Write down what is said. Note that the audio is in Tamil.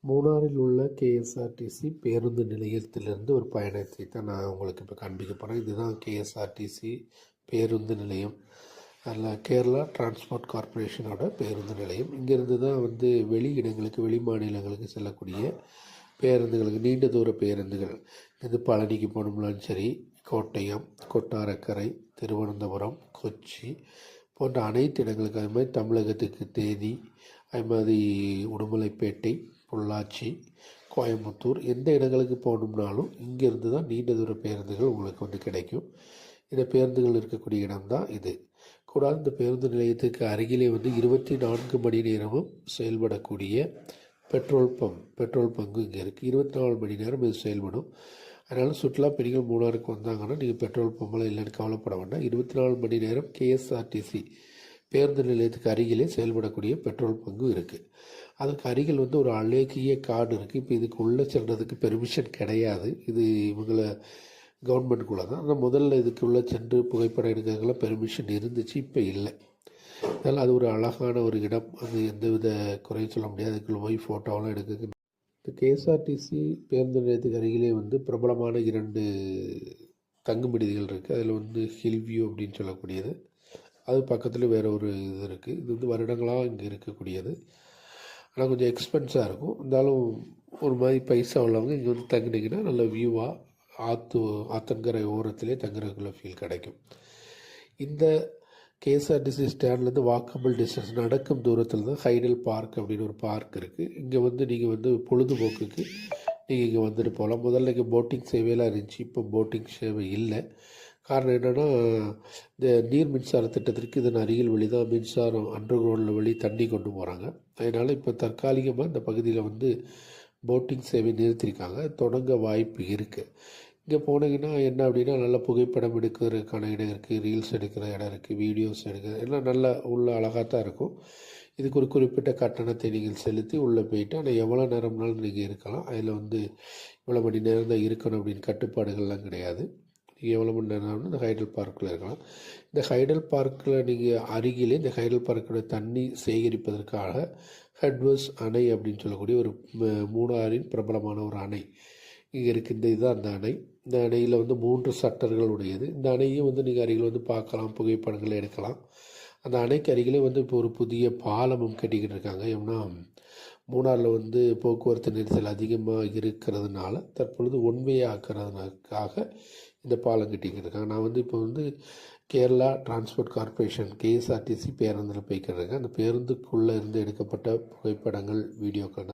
மூணாறில் உள்ள கேஎஸ்ஆர்டிசி பேருந்து நிலையத்திலிருந்து ஒரு பயணத்தை தான் நான் உங்களுக்கு இப்போ காண்பிக்க போகிறேன். இதுதான் கேஎஸ்ஆர்டிசி பேருந்து நிலையம். அதில் கேரளா டிரான்ஸ்போர்ட் கார்ப்பரேஷனோட பேருந்து நிலையம். இங்கேருந்து தான் வெளி இடங்களுக்கு, வெளி மாநிலங்களுக்கு செல்லக்கூடிய பேருந்துகளுக்கு, நீண்ட தூர பேருந்துகள், இது பழனிக்கு போகணும்னாலும் சரி, கோட்டயம், கொட்டாரக்கரை, திருவனந்தபுரம், கொச்சி போன்ற அனைத்து இடங்களுக்கு, அது மாதிரி தமிழகத்துக்கு தேனி, அது மாதிரி உடுமலைப்பேட்டை, பொள்ளாச்சி, கோயம்புத்தூர், எந்த இடங்களுக்கு போகணும்னாலும் இங்கேருந்து தான் நீண்ட தூர பேருந்துகள் உங்களுக்கு கிடைக்கும். இந்த பேருந்துகள் இருக்கக்கூடிய இடம்தான் இது. கூடாது இந்த பேருந்து நிலையத்துக்கு அருகிலே 24 மணி நேரமும் செயல்படக்கூடிய பெட்ரோல் பங்கு இங்கே இருக்குது. 24 மணி நேரம் இது செயல்படும். அதனால் சுற்றுலா பயணிகள் மூணாருக்கு வந்தாங்கன்னா நீங்கள் பெட்ரோல் பம்பெல்லாம் இல்லைன்னு கவலைப்பட வேண்டாம். 24 மணி நேரம் கேஎஸ்ஆர்டிசி பேருந்து நிலையத்துக்கு அருகிலே செயல்படக்கூடிய பெட்ரோல் பங்கு இருக்குது. அதுக்கு அருகில் ஒரு அழகிய காடு இருக்குது. இப்போ இதுக்கு உள்ளே செல்றதுக்கு பெர்மிஷன் கிடையாது. இது இவங்களை கவர்மெண்ட்டுக்குள்ளே தான். ஆனால் முதல்ல இதுக்கு உள்ளே சென்று புகைப்படம் எடுக்கிறதுக்கெல்லாம் பெர்மிஷன் இருந்துச்சு, இப்போ இல்லை. அதனால் அது ஒரு அழகான ஒரு இடம். அது எந்தவித குறையும் சொல்ல முடியாது. அதுக்குள்ளே போய் ஃபோட்டோவெல்லாம் எடுக்க. இந்த கேஎஸ்ஆர்டிசி பேருந்து நிலையத்துக்கு அருகிலே பிரபலமான 2 தங்கும் விடுதிகள் இருக்குது. அதில் ஹில் வியூ அப்படின்னு சொல்லக்கூடியது, அது பக்கத்தில் வேறு ஒரு இது இருக்குது. இது வருடங்களாக இங்கே இருக்கக்கூடியது. ஆனால் கொஞ்சம் எக்ஸ்பென்ஸாக இருக்கும். இருந்தாலும் ஒரு மாதிரி பைசா உள்ளவங்க இங்கே தங்கினீங்கன்னா நல்ல வியூவாக ஆத்தங்கரை ஓரத்திலே தங்குறதுக்குள்ள ஃபீல் கிடைக்கும். இந்த கேஎஸ்ஆர்டிசி ஸ்டாண்ட்லேருந்து வாக்கபிள் டிஸ்டன்ஸ், நடக்கும் தூரத்தில் தான் ஹைடல் பார்க் அப்படின்னு ஒரு பார்க் இருக்குது. இங்கே நீங்கள் பொழுதுபோக்குக்கு நீங்கள் இங்கே வந்துட்டு போகலாம். முதல்ல இங்கே போட்டிங் சேவையெல்லாம் இருந்துச்சு, இப்போ போட்டிங் சேவை இல்லை. காரணம் என்னென்னா, இந்த நீர் மின்சார திட்டத்திற்கு இதன் அருகில் வழி தான் மின்சாரம் அண்டர் கிரவுண்டில் வழி தண்ணி கொண்டு போகிறாங்க. அதனால் இப்போ தற்காலிகமாக இந்த பகுதியில் போட்டிங் சேவை நிறுத்தியிருக்காங்க. தொடங்க வாய்ப்பு இருக்குது. இங்கே போனீங்கன்னா என்ன அப்படின்னா, நல்ல புகைப்படம் எடுக்கிறதுக்கான இடம் இருக்குது, ரீல்ஸ் எடுக்கிற இடம் இருக்குது, வீடியோஸ் எடுக்கிறது எல்லாம் நல்ல உள்ள அழகாக தான் இருக்கும். இதுக்கு ஒரு குறிப்பிட்ட கட்டணத்தை நீங்கள் செலுத்தி உள்ளே போயிட்டு, ஆனால் எவ்வளோ நேரம்னாலும் நீங்கள் இருக்கலாம். அதில் இவ்வளோ மணி நேரம் தான் இருக்கணும் அப்படின்னு கட்டுப்பாடுகள்லாம் கிடையாது. நீங்கள் எவ்வளோ மணி நேரம்னு இந்த ஹைடல் பார்க்கில் இருக்கலாம். இந்த ஹைடல் பார்க்கில் நீங்கள் அருகிலே இந்த ஹைடல் பார்க்கோட தண்ணி சேகரிப்பதற்காக ஹெட்வர்ஸ் அணை அப்படின்னு சொல்லக்கூடிய ஒரு மூணாறின் பிரபலமான ஒரு அணை இங்கே இருக்குது. இதுதான் அந்த அணை. இந்த அணையில் 3 ஷட்டர்கள் உடையது. இந்த அணையும் நீங்கள் அருகில் பார்க்கலாம், புகைப்படங்களை எடுக்கலாம். அந்த அணைக்கு அருகிலே இப்போ ஒரு புதிய பாலமும் கட்டிக்கிட்டு இருக்காங்க. ஏன்னா மூணாறில் போக்குவரத்து நெரிசல் அதிகமாக இருக்கிறதுனால தற்பொழுது ஒன்வே ஆக்கிறதுக்காக இந்த பாலம் கட்டிக்கிட்டு இருக்காங்க. நான் இப்போ கேரளா டிரான்ஸ்போர்ட் கார்ப்பரேஷன் கேஎஸ்ஆர்டிசி பேருந்தில் போய்க்கிட்டு இருக்கேன். அந்த பேருந்துக்குள்ளே இருந்து எடுக்கப்பட்ட புகைப்படங்கள், வீடியோக்கள்